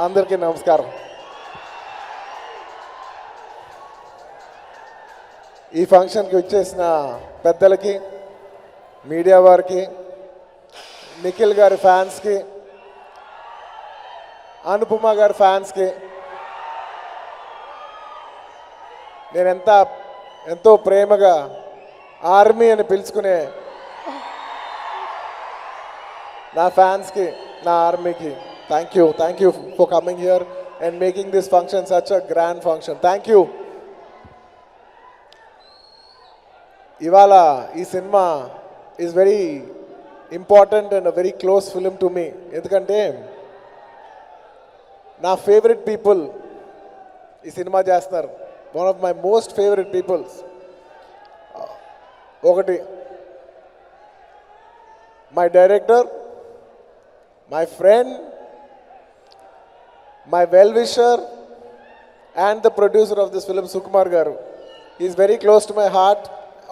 అందరికీ నమస్కారం. ఈ ఫంక్షన్కి వచ్చేసిన పెద్దలకి, మీడియా వారికి, నిఖిల్ గారి ఫ్యాన్స్కి, అనుపమ గారి ఫ్యాన్స్కి నేను ఎంతో ప్రేమగా ఆర్మీ అని పిలుచుకునే నా ఫ్యాన్స్కి, నా ఆర్మీకి thank you for coming here and making this function such a grand function. Thank you. ఇవాళ ఈ cinema is very important and very close film to me. ఎందుకంటే నా ఫేవరెట్ పీపుల్ ఈ సినిమా చేస్తున్నారు. One of my most favourite peoples. ఒకటి my director, my friend, my well-wisher and the producer of this film, Sukumar garu. He is very close to my heart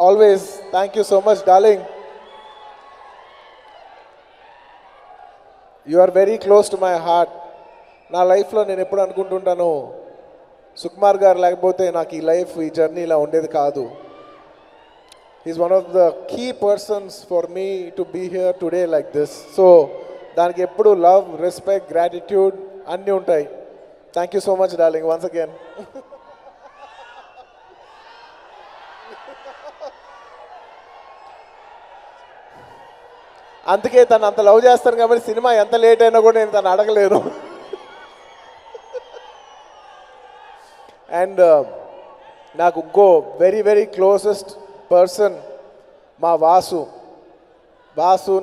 always. Thank you so much, darling. You are very close to my heart. నా లైఫ్లో నేను ఎప్పుడు అనుకుంటుంటాను, సుకుమార్ గారు లేకపోతే నాకు ఈ life, ఈ journey ఇలా ఉండేది కాదు. Is one of the key persons for me to be here today like this. So దానికి ఎప్పుడు లవ్, రెస్పెక్ట్, గ్రాటిట్యూడ్ అన్నీ ఉంటాయి. Thank you so much darling once again. అందుకే తను అంత లవ్ చేస్తాను కాబట్టి సినిమా ఎంత లేట్ అయినా కూడా నేను తను అడగలేను. అండ్ నాకు ఇంకో వెరీ వెరీ క్లోజెస్ట్ పర్సన్ మా వాసు.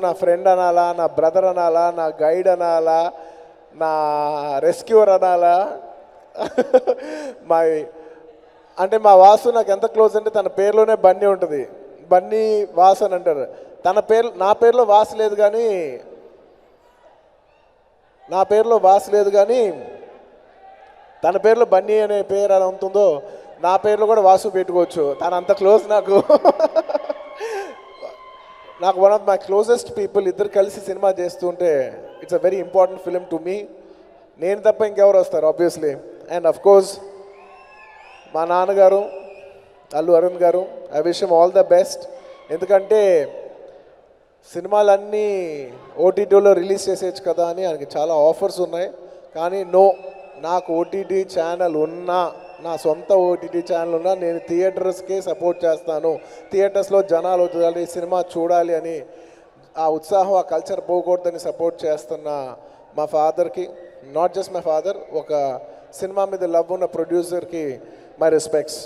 నా ఫ్రెండ్ అనాలా, నా బ్రదర్ అనాలా, నా గైడ్ అనాలా, నా రెస్క్యూర్ అనాలా, మా వాసు నాకు ఎంత క్లోజ్ అంటే తన పేరులోనే బన్నీ ఉంటుంది. బన్నీ వాసు అని అంటారు. నా పేరులో వాసు లేదు కానీ తన పేరులో బన్నీ అనే పేరు ఎలా ఉంటుందో నా పేరులో కూడా వాసు పెట్టుకోవచ్చు. తను అంత క్లోజ్ నాకు. One of my closest people. ఇద్దరు కలిసి సినిమా చేస్తుంటే it's a very important film to me. నేను తప్ప ఇంకెవరు వస్తారు ఆబ్వియస్లీ. అండ్ అఫ్ కోర్స్ మా నాన్నగారు అల్లు అరుణ్ గారు, I wish him all the best. ఎందుకంటే సినిమాలన్నీ ఓటీటీలో రిలీజ్ చేసేయచ్చు కదా అని ఆయనకి చాలా ఆఫర్స్ ఉన్నాయి. కానీ నాకు ఓటీటీ ఛానల్ ఉన్నా, నా సొంత ఓటీటీ ఛానల్ ఉన్నా, నేను థియేటర్స్కే సపోర్ట్ చేస్తాను. థియేటర్స్లో జనాలు వచ్చాలి, సినిమా చూడాలి అని ఆ ఉత్సాహం, ఆ కల్చర్ పోకూడదని సపోర్ట్ చేస్తున్న మా ఫాదర్కి, నాట్ జస్ట్ మై ఫాదర్, ఒక సినిమా మీద లవ్ ఉన్న ప్రొడ్యూసర్కి మై రెస్పెక్ట్స్.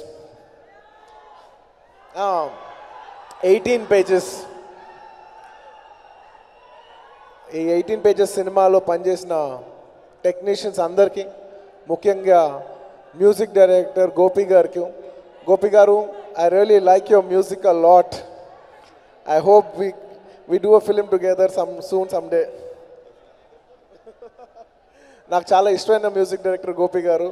18 పేజెస్. ఈ 18 పేజెస్ సినిమాలో పనిచేసిన టెక్నీషియన్స్ అందరికీ, ముఖ్యంగా మ్యూజిక్ డైరెక్టర్ గోపి గారు, I really like your music a lot. I hope we do a film together someday. నాకు చాలా ఇష్టమైన మ్యూజిక్ డైరెక్టర్ గోపి గారు.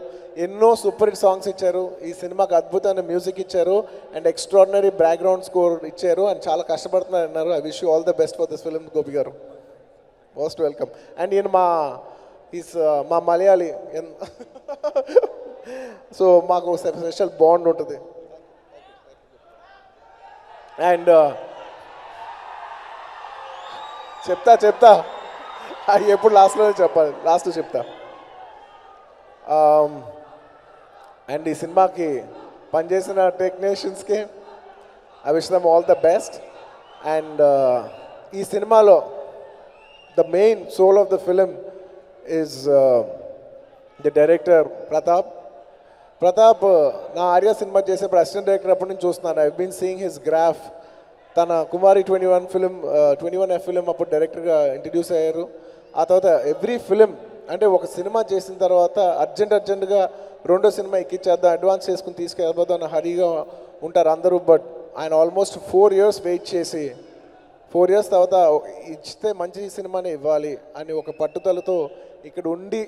ఎన్నో సూపర్ హిట్ సాంగ్స్ ఇచ్చారు, ఈ సినిమాకి అద్భుతమైన మ్యూజిక్ ఇచ్చారు, అండ్ ఎక్స్ట్రాడినరీ బ్యాక్గ్రౌండ్ స్కోర్ ఇచ్చారు, అండ్ చాలా కష్టపడుతున్నారు అన్నారు. I wish you all the best for this film Gopi garu. Most welcome. And ఈయన మా మలయాళీ. సో మాకు స్పెషల్ బాండ్ ఉంటుంది. అండ్ చెప్తా అది ఎప్పుడు లాస్ట్లో చెప్పాలి, లాస్ట్ చెప్తా. అండ్ ఈ సినిమాకి పనిచేసిన టెక్నీషియన్స్కి I wish them all the best. And ఈ సినిమాలో the main soul of the film is the director Pratap. నా ఆర్యా సినిమా చేసేప్పుడు అసిస్టెంట్ డైరెక్టర్ అప్పటి నుంచి చూస్తున్నాను. I been seeing his graph. తన కుమారి 21F ఫిలిం అప్పుడు డైరెక్టర్గా ఇంట్రడ్యూస్ అయ్యారు. ఆ తర్వాత ఎవ్రీ ఫిలిం అంటే ఒక సినిమా చేసిన తర్వాత అర్జెంటుగా రెండో సినిమా ఎక్కిచ్చేద్దాం, అడ్వాన్స్ చేసుకుని తీసుకెళ్ళిపోదాం అని హరిగా ఉంటారు అందరూ. బట్ ఆయన ఆల్మోస్ట్ 4 years వెయిట్ చేసి 4 years తర్వాత ఇచ్చితే మంచి సినిమానే ఇవ్వాలి అని ఒక పట్టుదలతో ఇక్కడ ఉండి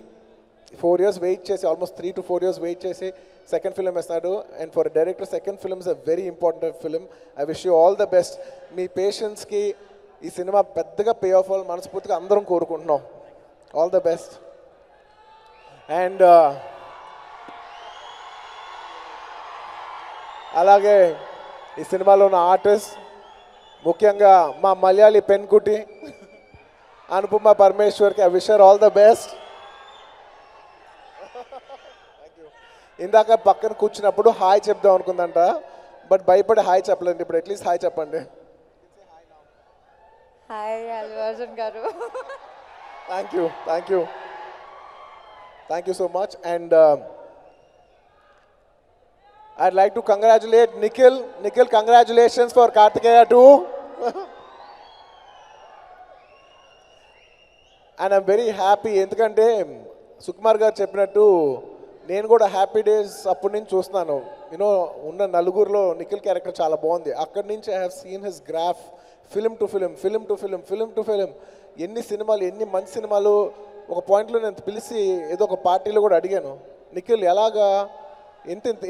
4 years వెయిట్ చేసి, ఆల్మోస్ట్ 3 to 4 years వెయిట్ చేసి సెకండ్ ఫిలిం వేస్తాడు. And for director second film is a very important film. I wish you all the best. మీ పేషెన్స్కి ఈ సినిమా పెద్దగా పే ఆఫ్ అవ్వాలి మనస్ఫూర్తిగా అందరం కోరుకుంటున్నాం. All the best. అండ్ అలాగే ఈ సినిమాలో ఉన్న ఆర్టిస్ట్, ముఖ్యంగా మా మలయాళీ పెన్కుటి అనుపమ పరమేశ్వర్కి I wish her all the best. ఇందాక పక్కన కూర్చున్నప్పుడు హాయ్ చెప్దాం అనుకుందంట, బట్ భయపడి హాయ్ చెప్పలేదు. ఇప్పుడు అట్లీస్ట్ హాయ్ చెప్పండి. హాయ్ అల్లు అర్జున్ గారు. Thank you, thank you, thank you so much. And I'd like to congratulate Nikhil. Nikhil, congratulations for Kartikeya 2. And I'm very happy ఎందుకంటే సుకుమార్ గారు చెప్పినట్టు నేను కూడా హ్యాపీ డేస్ అప్పటి నుంచి చూస్తున్నాను. యూనో ఉన్న నలుగురిలో నిఖిల్ క్యారెక్టర్ చాలా బాగుంది. అక్కడి నుంచి I have seen his graph, film to film, film to film, film to film. ఎన్ని సినిమాలు, ఎన్ని మంచి సినిమాలు. ఒక పాయింట్లో నేను పిలిచి ఏదో ఒక పార్టీలో కూడా అడిగాను, నిఖిల్ ఎలాగా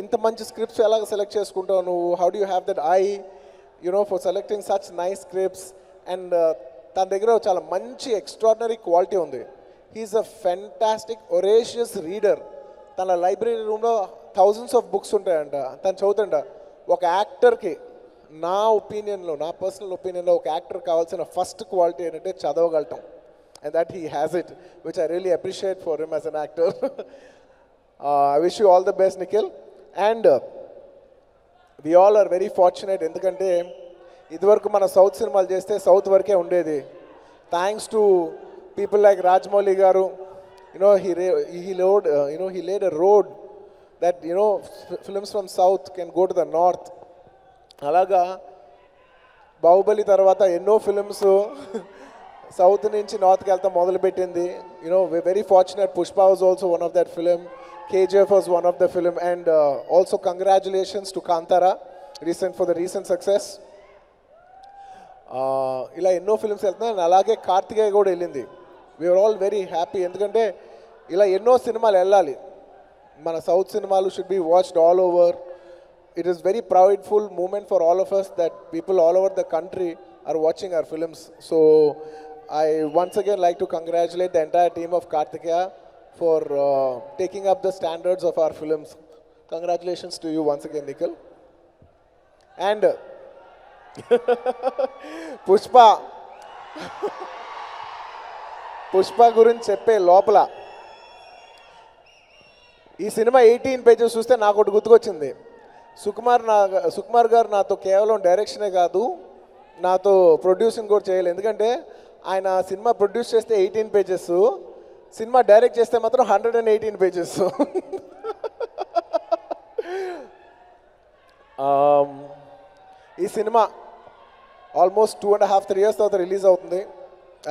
ఇంత మంచి స్క్రిప్ట్స్ ఎలాగ సెలెక్ట్ చేసుకుంటావు నువ్వు, how do you have that I you know for selecting such nice scripts. And తన దగ్గర చాలా మంచి ఎక్స్ట్రాడినరీ క్వాలిటీ ఉంది. He is a fantastic voracious reader. తన లైబ్రరీ రూమ్లో థౌజండ్స్ ఆఫ్ బుక్స్ ఉంటాయంట, తను చదువుతుంట. ఒక యాక్టర్కి నా ఒపీనియన్లో, నా పర్సనల్ ఒపీనియన్లో ఒక యాక్టర్ కావాల్సిన ఫస్ట్ క్వాలిటీ ఏంటంటే చదవగలటం. And that he has it, which I really appreciate for him as an actor. I wish you all the best, Nikhil. And we all are very fortunate ఎందుకంటే ఇదివరకు మన south సినిమాలు చేస్తే south వరకే ఉండేది. Thanks to people like Rajamouli గారు, he laid a road that films from south can go to the north. అలాగా బాహుబలి తర్వాత ఎన్నో ఫిల్మ్స్ సౌత్ నుంచి నార్త్కి వెళ్తాం మొదలుపెట్టింది. Very fortunate. Pushpa was also one of that film. KGF was one of the film, and also congratulations to Kantara for the recent success. ఇలా ఎన్నో films వెళ్తున్నాయి. అలాగే కార్తికేయ కూడా వెళ్ళింది. వీఆర్ ఆల్ వెరీ హ్యాపీ ఎందుకంటే ఇలా ఎన్నో సినిమాలు వెళ్ళాలి. మన సౌత్ సినిమాలు should be watched all over. It is very proudful moment for all of us that people all over the country are watching our films. So I once again like to congratulate the entire team of Kartikeya for taking up the standards of our films. Congratulations to you once again, Nikhil. And Pushpa గురించి చెప్పే లోపల ఈ cinema 18 pages చూస్తే నాకు ఒకటి గుర్తుకొచ్చింది. సుకుమార్ గారు నాతో కేవలం డైరెక్షనే కాదు, నాతో ప్రొడ్యూసింగ్ కూడా చేయాలి. ఎందుకంటే ఆయన సినిమా ప్రొడ్యూస్ చేస్తే 18 పేజెస్, సినిమా డైరెక్ట్ చేస్తే మాత్రం 118 పేజెస్. ఈ సినిమా ఆల్మోస్ట్ 2.5-3 years తర్వాత రిలీజ్ అవుతుంది.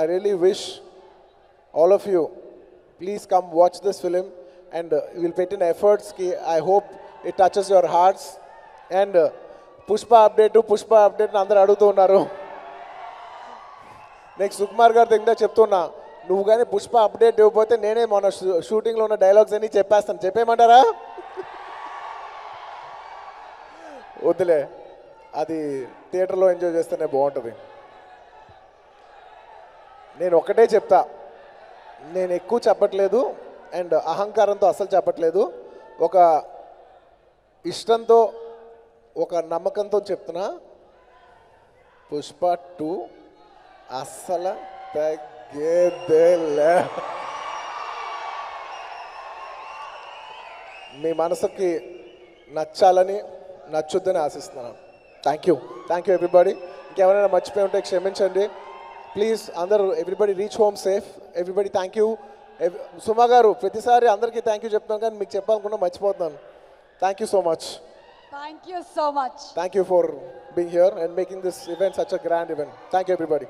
I really wish all of you please come watch this film and will పెట్టిన ఎఫర్ట్స్కి I hope it touches your hearts. And Pushpa update అందరూ అడుగుతూ ఉన్నారు. నెక్స్ట్ సుకుమార్ గారి దగ్గర చెప్తున్నా, నువ్వు కానీ పుష్ప అప్డేట్ ఇవ్వకపోతే నేనే మన షూటింగ్లో ఉన్న డైలాగ్స్ అన్నీ చెప్పేస్తాను. చెప్పేయమంటారా? వద్దులే, అది థియేటర్లో ఎంజాయ్ చేస్తేనే బాగుంటుంది. నేను ఒకటే చెప్తా, నేను ఎక్కువ చెప్పట్లేదు అండ్ అహంకారంతో అసలు చెప్పట్లేదు. ఒక ఇష్టంతో, ఒక నమ్మకంతో చెప్తున్నా, పుష్ప 2 అస్సలు తగ్గేదేలే. మీ మనసుకి నచ్చాలని, నచ్చుద్దని ఆశిస్తున్నాను. Thank you everybody. ఇంకెవరైనా మర్చిపోయి ఉంటే క్షమించండి ప్లీజ్. అందరూ everybody reach home safe. Everybody thank you. Suma garu ప్రతిసారి అందరికీ థ్యాంక్ యూ చెప్తాను కానీ మీకు చెప్పాలనుకున్నా మర్చిపోతున్నాను. Thank you so much. Thank you so much. Thank you for being here and making this event such a grand event. Thank you everybody.